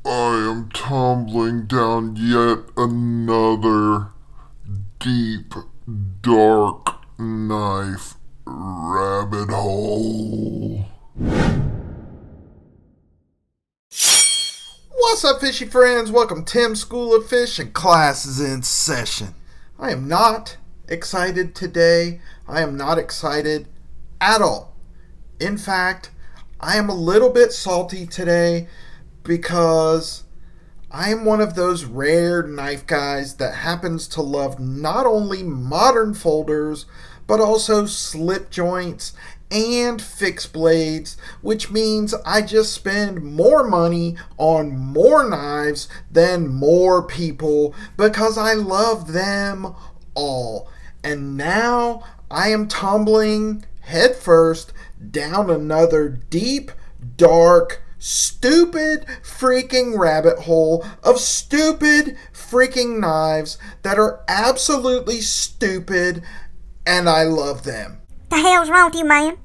I am tumbling down yet another deep, dark knife rabbit hole. What's up, fishy friends? Welcome to Tim's School of Fish, and class is in session. I am not excited today. I am not excited at all. In fact, I am a little bit salty today because I am one of those rare knife guys that happens to love not only modern folders, but also slip joints and fixed blades, which means I just spend more money on more knives than more people because I love them all. And now I am tumbling headfirst down another deep, dark, stupid freaking rabbit hole of stupid freaking knives that are absolutely stupid, and I love them. The hell's wrong with you, man?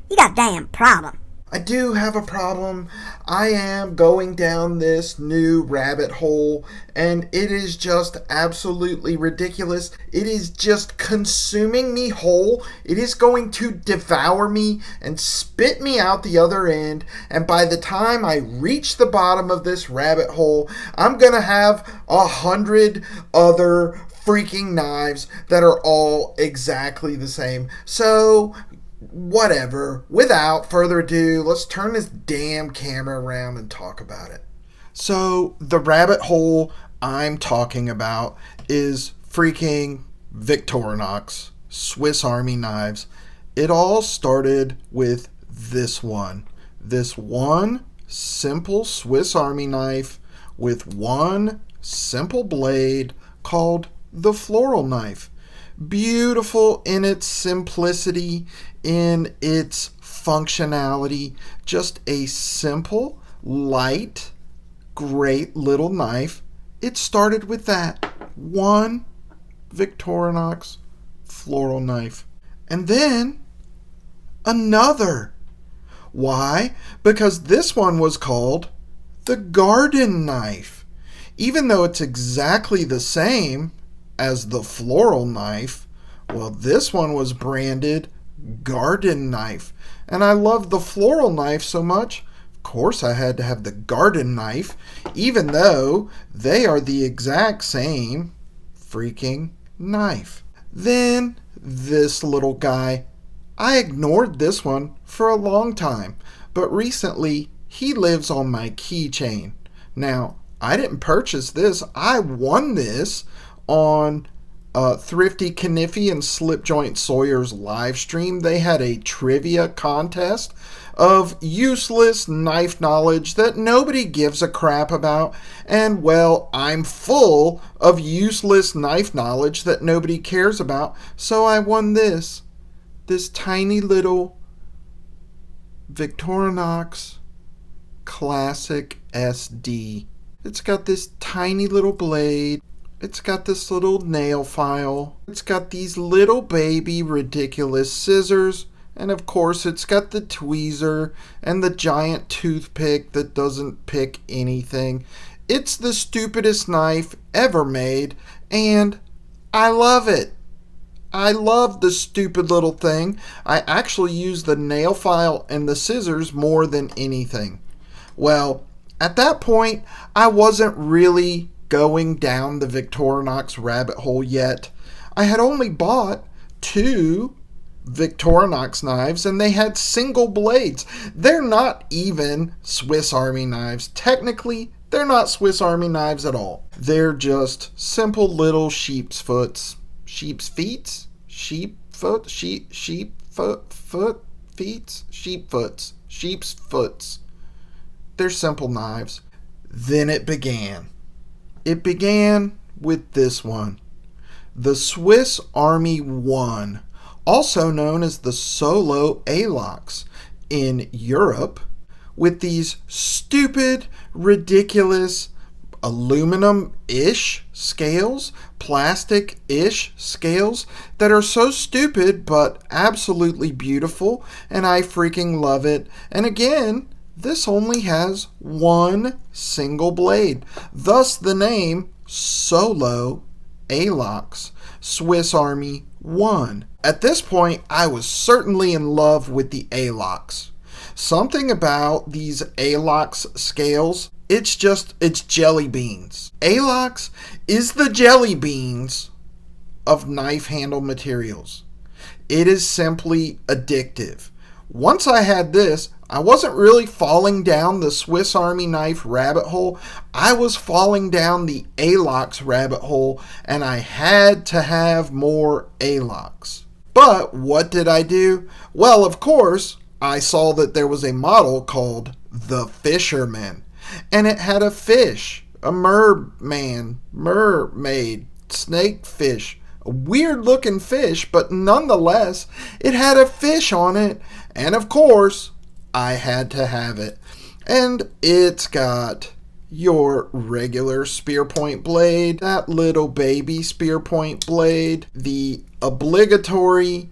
You got a damn problem. I do have a problem. I am going down this new rabbit hole, and it is just absolutely ridiculous. It is just consuming me whole. It is going to devour me and spit me out the other end, and by the time I reach the bottom of this rabbit hole, I'm gonna have 100 other freaking knives that are all exactly the same. So whatever. Without further ado, let's turn this damn camera around and talk about it. So the rabbit hole I'm talking about is freaking Victorinox Swiss Army knives. It all started with this one simple Swiss Army knife with one simple blade called the floral knife. Beautiful in its simplicity, in its functionality, just a simple, light, great little knife. It started with that one Victorinox floral knife. And then another. Why? Because this one was called the garden knife. Even though it's exactly the same as the floral knife, well, this one was branded garden knife. And I love the floral knife so much, of course I had to have the garden knife, even though they are the exact same freaking knife. Then this little guy, I ignored this one for a long time, but recently he lives on my keychain. Now, I didn't purchase this, I won this on Thrifty Kniffy and Slip Joint Sawyer's live stream. They had a trivia contest of useless knife knowledge that nobody gives a crap about. And well, I'm full of useless knife knowledge that nobody cares about. So I won this tiny little Victorinox Classic SD. It's got this tiny little blade. It's got this little nail file. It's got these little baby ridiculous scissors. And of course it's got the tweezer and the giant toothpick that doesn't pick anything. It's the stupidest knife ever made, and I love it. I love the stupid little thing. I actually use the nail file and the scissors more than anything. Well, at that point, I wasn't really going down the Victorinox rabbit hole yet. I had only bought 2 Victorinox knives, and they had single blades. They're not even Swiss Army knives. Technically, they're not Swiss Army knives at all. They're just simple little sheep's foots. They're simple knives. Then it began. It began with this one, the Swiss Army 1, also known as the Solo Alox in Europe, with these stupid, ridiculous aluminum-ish scales, plastic-ish scales that are so stupid but absolutely beautiful, and I freaking love it. And again, this only has one single blade, thus the name Solo ALOX Swiss Army 1. At this point, I was certainly in love with the ALOX. Something about these ALOX scales, it's jelly beans. ALOX is the jelly beans of knife handle materials. It is simply addictive. Once I had this, I wasn't really falling down the Swiss Army knife rabbit hole. I was falling down the ALOX rabbit hole, and I had to have more ALOX. But what did I do? Well, of course, I saw that there was a model called the Fisherman, and it had a fish, a mermaid, snakefish, a weird looking fish, but nonetheless, it had a fish on it, and of course, I had to have it. And it's got your regular spear point blade, that little baby spear point blade, the obligatory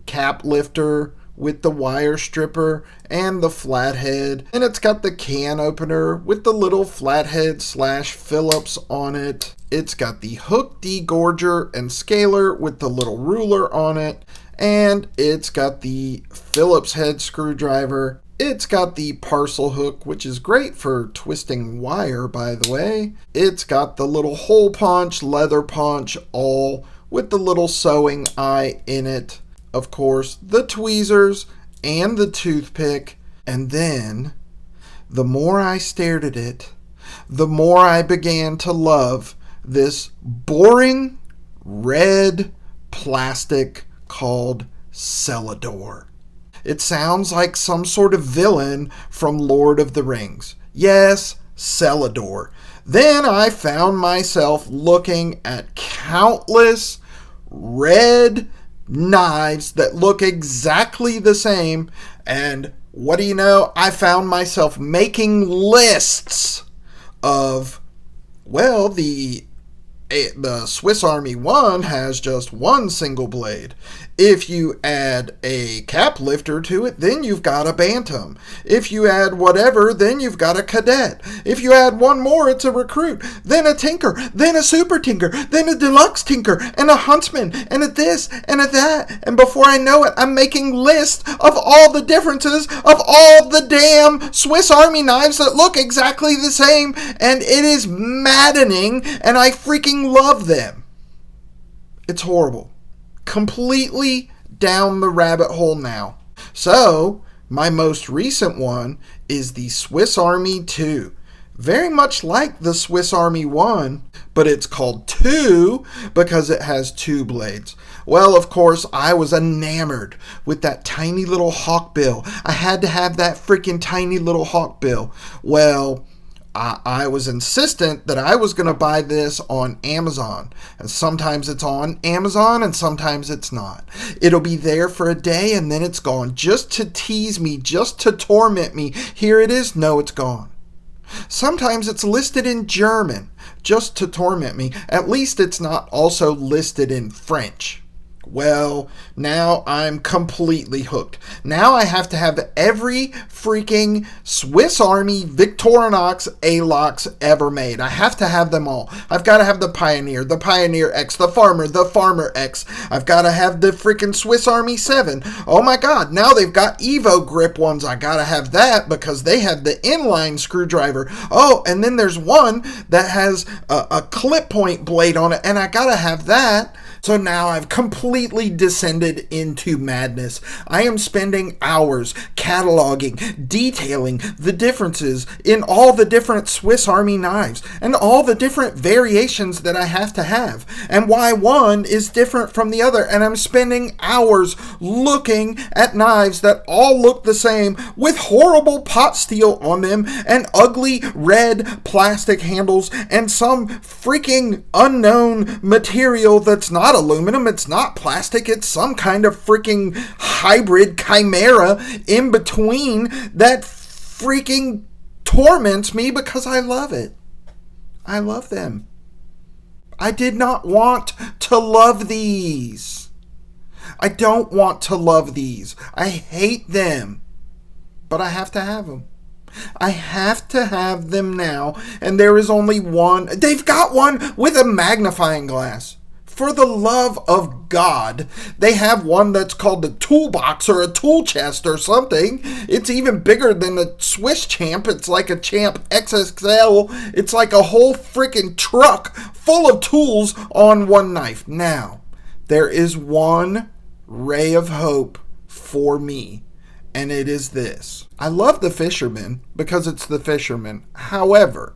cap lifter with the wire stripper and the flathead, and it's got the can opener with the little flathead / Phillips on it. It's got the hook degorger and scaler with the little ruler on it, and it's got the Phillips head screwdriver. It's got the parcel hook, which is great for twisting wire, by the way. It's got the little hole punch, leather punch, all with the little sewing eye in it. Of course, the tweezers and the toothpick. And then, the more I stared at it, the more I began to love this boring red plastic called Celador. It sounds like some sort of villain from Lord of the Rings. Yes, Celador. Then I found myself looking at countless red knives that look exactly the same, and what do you know? I found myself making lists of, well, the Swiss Army 1 has just one single blade. If you add a cap lifter to it, then you've got a Bantam. If you add whatever, then you've got a Cadet. If you add one more, it's a Recruit, then a Tinker, then a Super Tinker, then a Deluxe Tinker, and a Huntsman, and a this, and a that. And before I know it, I'm making lists of all the differences of all the damn Swiss Army knives that look exactly the same, and it is maddening, and I freaking love them. It's horrible. Completely down the rabbit hole now. So, my most recent one is the Swiss Army 2. Very much like the Swiss Army 1, but it's called 2 because it has two blades. Well, of course, I was enamored with that tiny little hawkbill. I had to have that freaking tiny little hawkbill. Well, I was insistent that I was going to buy this on Amazon. And sometimes it's on Amazon and sometimes it's not. It'll be there for a day and then it's gone. Just to tease me, just to torment me. Here it is. No, it's gone. Sometimes it's listed in German, just to torment me. At least it's not also listed in French. Well, now I'm completely hooked. Now I have to have every freaking Swiss Army Victorinox ALOX ever made. I have to have them all. I've got to have the Pioneer X, the Farmer X. I've got to have the freaking Swiss Army 7. Oh my God, now they've got Evo grip ones. I got to have that because they have the inline screwdriver. Oh, and then there's one that has a clip point blade on it, and I got to have that. So now I've completely descended into madness. I am spending hours cataloging, detailing the differences in all the different Swiss Army knives and all the different variations that I have to have and why one is different from the other. And I'm spending hours looking at knives that all look the same with horrible pot steel on them and ugly red plastic handles and some freaking unknown material that's not aluminum, it's not plastic, it's some kind of freaking hybrid chimera in between that freaking torments me because I love it. I love them. I did not want to love these. I don't want to love these. I hate them. But I have to have them. I have to have them now, and there is only one. They've got one with a magnifying glass. For the love of God, they have one that's called the toolbox or a tool chest or something. It's even bigger than a Swiss Champ. It's like a Champ XXL. It's like a whole freaking truck full of tools on one knife. Now, there is one ray of hope for me, and it is this. I love the Fisherman because it's the Fisherman. However,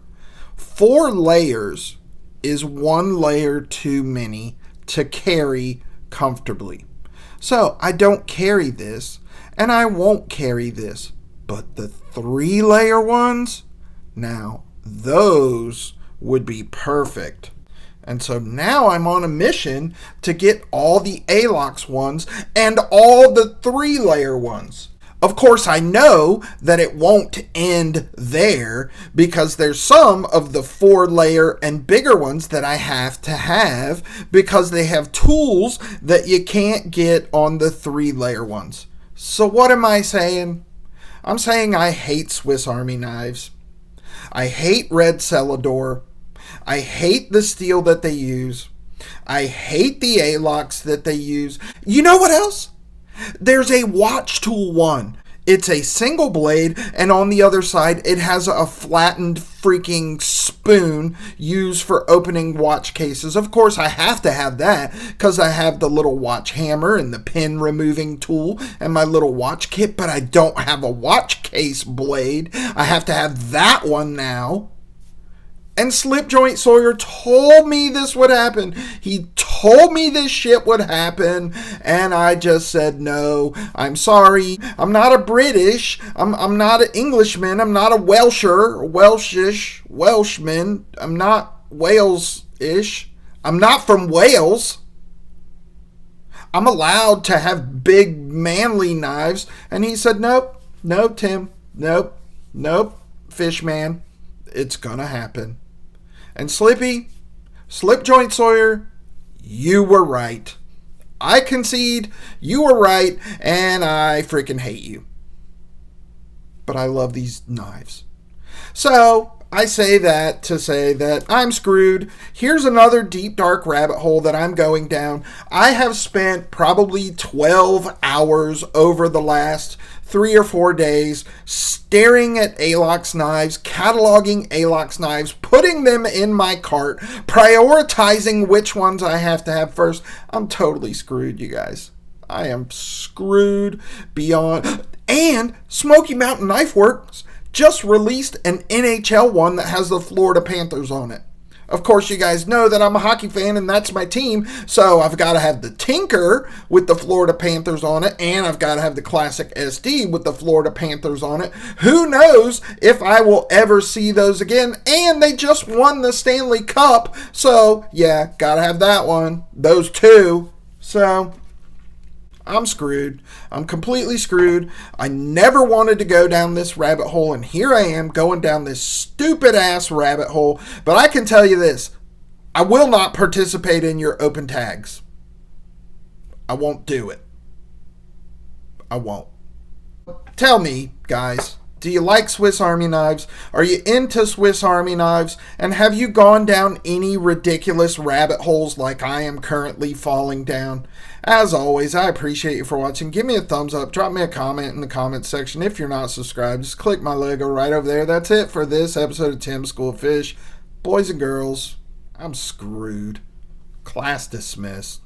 4 layers is 1 layer too many to carry comfortably. So I don't carry this, and I won't carry this. But the 3-layer ones, now those would be perfect. And so now I'm on a mission to get all the ALOX ones and all the 3-layer ones. Of course, I know that it won't end there because there's some of the 4-layer and bigger ones that I have to have because they have tools that you can't get on the 3-layer ones. So what am I saying? I'm saying I hate Swiss Army knives. I hate red Celador. I hate the steel that they use. I hate the ALOX that they use. You know what else? There's a watch tool one. It's a single blade, and on the other side, it has a flattened freaking spoon used for opening watch cases. Of course, I have to have that because I have the little watch hammer and the pin removing tool and my little watch kit, but I don't have a watch case blade. I have to have that one now. And Slip Joint Sawyer told me this would happen. He told me this shit would happen, and I just said, no, I'm sorry. I'm not a British. I'm not an Englishman. I'm not a Welshman. I'm not Wales-ish. I'm not from Wales. I'm allowed to have big, manly knives. And he said, nope, no, Tim, nope, Fishman. It's gonna happen. And Slip Joint Sawyer, you were right. I concede, you were right, and I freaking hate you. But I love these knives. So, I say that to say that I'm screwed. Here's another deep, dark rabbit hole that I'm going down. I have spent probably 12 hours over the last 3 or 4 days staring at ALOX knives, cataloging ALOX knives, putting them in my cart, prioritizing which ones I have to have first. I'm totally screwed, you guys. I am screwed beyond. And Smoky Mountain Knife Works just released an NHL one that has the Florida Panthers on it. Of course, you guys know that I'm a hockey fan and that's my team, so I've got to have the Tinker with the Florida Panthers on it, and I've got to have the Classic SD with the Florida Panthers on it. Who knows if I will ever see those again, and they just won the Stanley Cup, so yeah, got to have that one, those two. So I'm screwed. I'm completely screwed. I never wanted to go down this rabbit hole, and here I am going down this stupid ass rabbit hole. But I can tell you this, I will not participate in your open tags. I won't do it. I won't. Tell me, guys, do you like Swiss Army knives? Are you into Swiss Army knives? And have you gone down any ridiculous rabbit holes like I am currently falling down? As always, I appreciate you for watching. Give me a thumbs up. Drop me a comment in the comments section. If you're not subscribed, just click my logo right over there. That's it for this episode of Tim's School of Fish. Boys and girls, I'm screwed. Class dismissed.